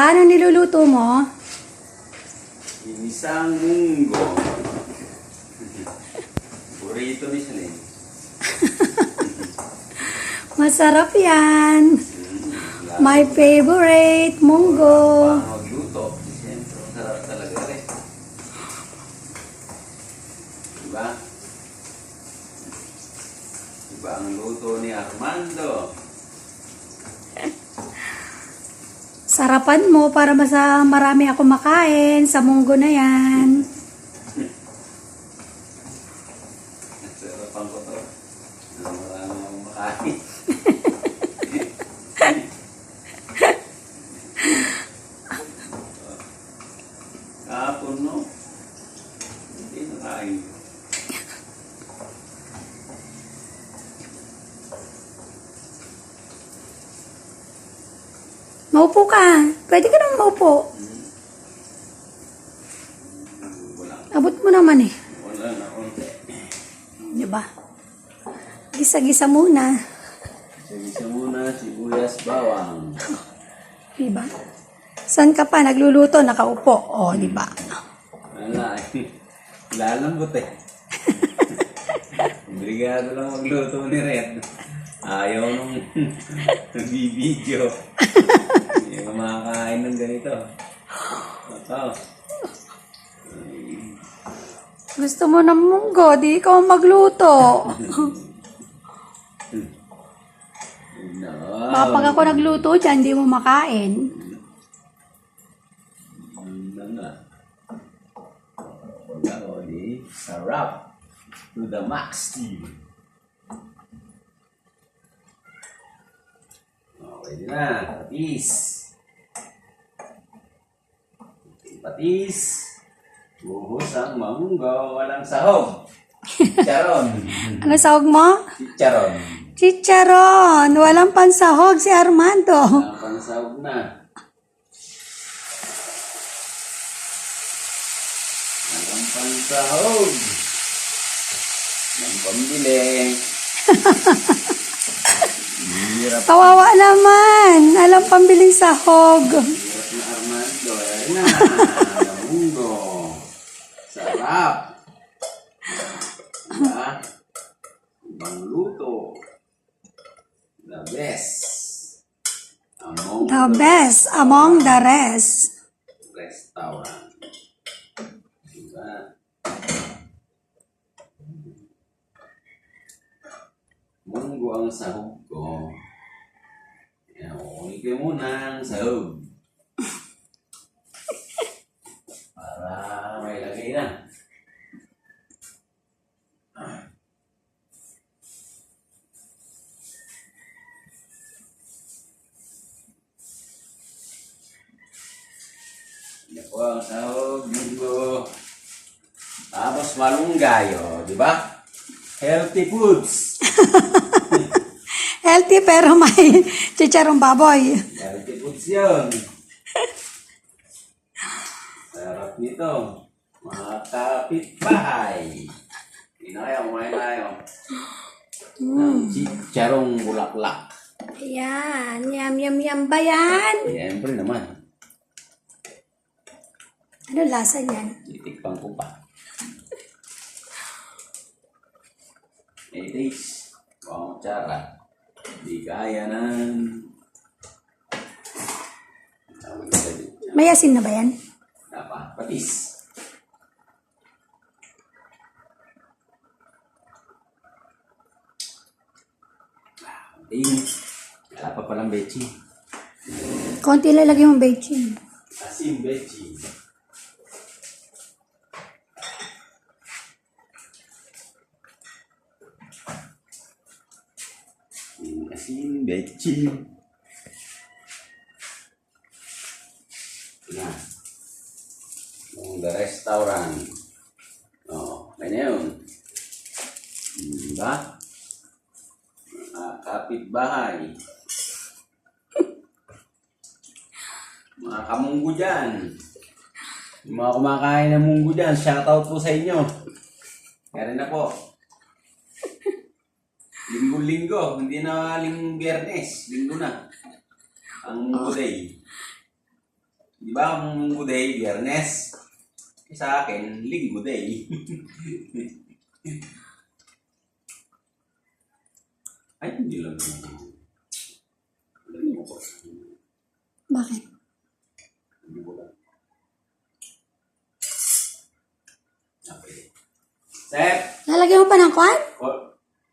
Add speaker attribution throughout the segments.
Speaker 1: Ano niluluto mo?
Speaker 2: Inisang munggo. Burrito ni Salin.
Speaker 1: Masarap yan. My favorite, munggo.
Speaker 2: Paano magluto? Siyempre, sarap talaga rin. Diba? Diba ang luto ni Armando?
Speaker 1: Sarapan mo para marami ako makain sa munggo na yan.
Speaker 2: Sarapan ko to. Marami akong makain. Kahapon, no? Hindi nakain.
Speaker 1: Maupo ka. Pwede ka naman maupo.
Speaker 2: Wala.
Speaker 1: Abot mo naman eh.
Speaker 2: Wala na konti.
Speaker 1: Diba? Gisa-gisa muna.
Speaker 2: Isa muna, sibuyas, bawang.
Speaker 1: Diba? Saan ka pa? Nagluluto, nakaupo. O, diba?
Speaker 2: Wala eh. Lalambot eh. Brigado lang magluto ni Red. Ayaw nung nagbibideo. Hindi ka makakain ng ganito. Ito.
Speaker 1: Gusto mo ng munggo, di ikaw magluto.
Speaker 2: No.
Speaker 1: Kapag ako nagluto dyan, di mo makain.
Speaker 2: Ano na. Wala di. Sarap. To the max, Steve. Pwede na. Patis. Patis. Buhos ang manggo. Walang sahog. Chicharon.
Speaker 1: Ano sahog mo?
Speaker 2: Chicharon.
Speaker 1: Chicharon. Walang pansahog si Armando.
Speaker 2: Walang pansahog na. Walang pansahog. Walang pambili. Hirap.
Speaker 1: Kawawa naman. Alam pambiling sahog.
Speaker 2: Hirap na Armando. Ayan na. Munggo. Sarap. Diba? Ibang luto. The best.
Speaker 1: The best among the rest.
Speaker 2: Restaurant. Diba? Munggo ang sahog ko. Yan, kukunin ko muna ang sahog. Para may lagay na. Yan po ang sahog, munggo. Tapos malunggay, di ba? Healthy foods.
Speaker 1: Healthy pero may chicharong baboy.
Speaker 2: Healthy foods yun. Sarap nito. Mga kapitbahay. Hindi na kayo, kumain na kayo. Ng chicharong bulaklak.
Speaker 1: Ayan. Yum, yum, yum ba yan?
Speaker 2: Siyempre naman.
Speaker 1: Ano lasa niyan?
Speaker 2: Titikpan ko pa. May taste. Wow, tsara. Di kaya ng...
Speaker 1: May asin na ba yan?
Speaker 2: Patis. Wala pa palang bechi.
Speaker 1: Konti lalagay mong bechin.
Speaker 2: Asin bechi. Asin bechi. Yan. The restaurant. Kanya yun. Diba? Mga kapitbahay. Mga kamunggo dyan. Yung mga kumakain ng munggo dyan, shoutout po sa inyo. Kaya na po. Linggo-linggo, hindi na Biyernes, linggo na. Ang munggo day. Di ba ang Munggo Day, Biyernes? Sa akin, Linggo Day. Ay, hindi lang naman. Alam mo ko.
Speaker 1: Bakit?
Speaker 2: Hindi ko lang. Okay. Step!
Speaker 1: Lalagyan mo pa ng kwan?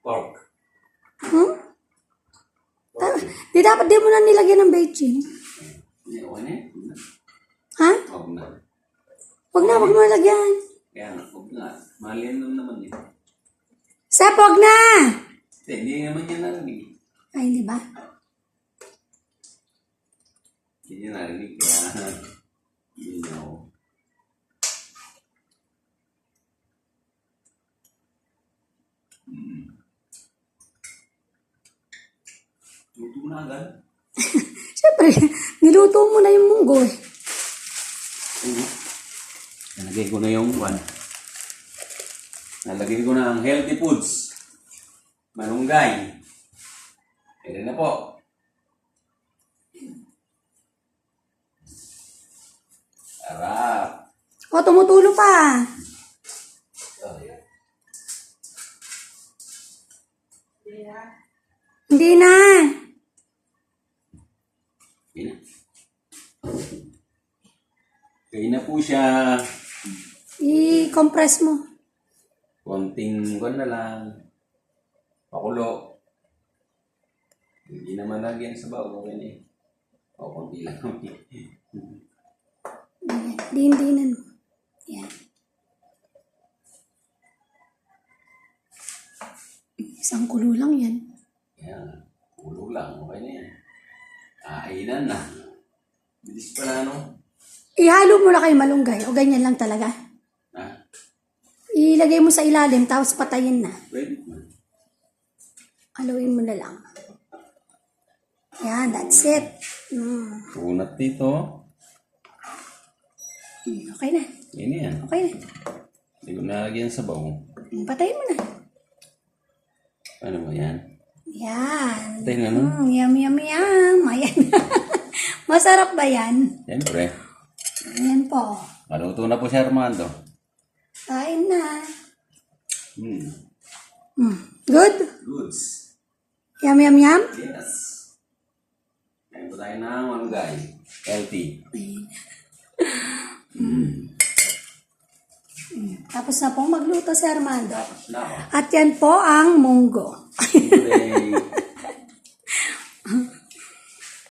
Speaker 2: Pork.
Speaker 1: Hmm? Di dapat di mo na nilagyan ng beijing.
Speaker 2: Hindi, okay na yun.
Speaker 1: Ha?
Speaker 2: Huwag na.
Speaker 1: Wag na, wag mo lagyan.
Speaker 2: Kaya nga, huwag na. Malian naman yun.
Speaker 1: Sep, wag na!
Speaker 2: Hindi naman yan narinig.
Speaker 1: Ay, hindi ba?
Speaker 2: Hindi niya narinig. Kaya, hindi niya ako. Luto na agad.
Speaker 1: Siyempre, niluto mo na yung munggo eh.
Speaker 2: Nalagay ko na yung one. Nalagay ko na ang healthy foods. Malunggay. Pwede na po. Sarap.
Speaker 1: O, tumutulo pa. Hindi na.
Speaker 2: Okay na. Okay na po siya.
Speaker 1: I-compress mo.
Speaker 2: Konting na lang. Pakulo. Hindi naman lagyan sa bago. Okay na eh. O, konti lang.
Speaker 1: Diin-diinan mo. Yan. Isang kulo lang yan.
Speaker 2: Yan. Kulo lang. Okay na yan. Kainan na. Bilis pa na ano.
Speaker 1: Ihalo mo na kay malunggay o ganyan lang talaga.
Speaker 2: Ha?
Speaker 1: Ilagay mo sa ilalim tapos patayin na.
Speaker 2: Pwede na.
Speaker 1: Haluin mo na lang. Yan, that's it.
Speaker 2: Unat dito.
Speaker 1: Okay na.
Speaker 2: Yan yan.
Speaker 1: Okay na.
Speaker 2: Hindi ko nalagyan sa bawo.
Speaker 1: Patayin mo na.
Speaker 2: Ano ba yan?
Speaker 1: Yan.
Speaker 2: Patayin na no?
Speaker 1: Yum, yum, yum. Ayan. Masarap ba yan?
Speaker 2: Siyempre.
Speaker 1: Ayan po.
Speaker 2: Maluto na po si Armando.
Speaker 1: Kain na.
Speaker 2: Hmm.
Speaker 1: Good?
Speaker 2: Goods.
Speaker 1: Yum, yum, yum.
Speaker 2: Yes. Kain po tayo ng malunggay. Healthy.
Speaker 1: Tapos na po magluto si Armando.
Speaker 2: Na ako.
Speaker 1: At yan po ang munggo.
Speaker 2: Today.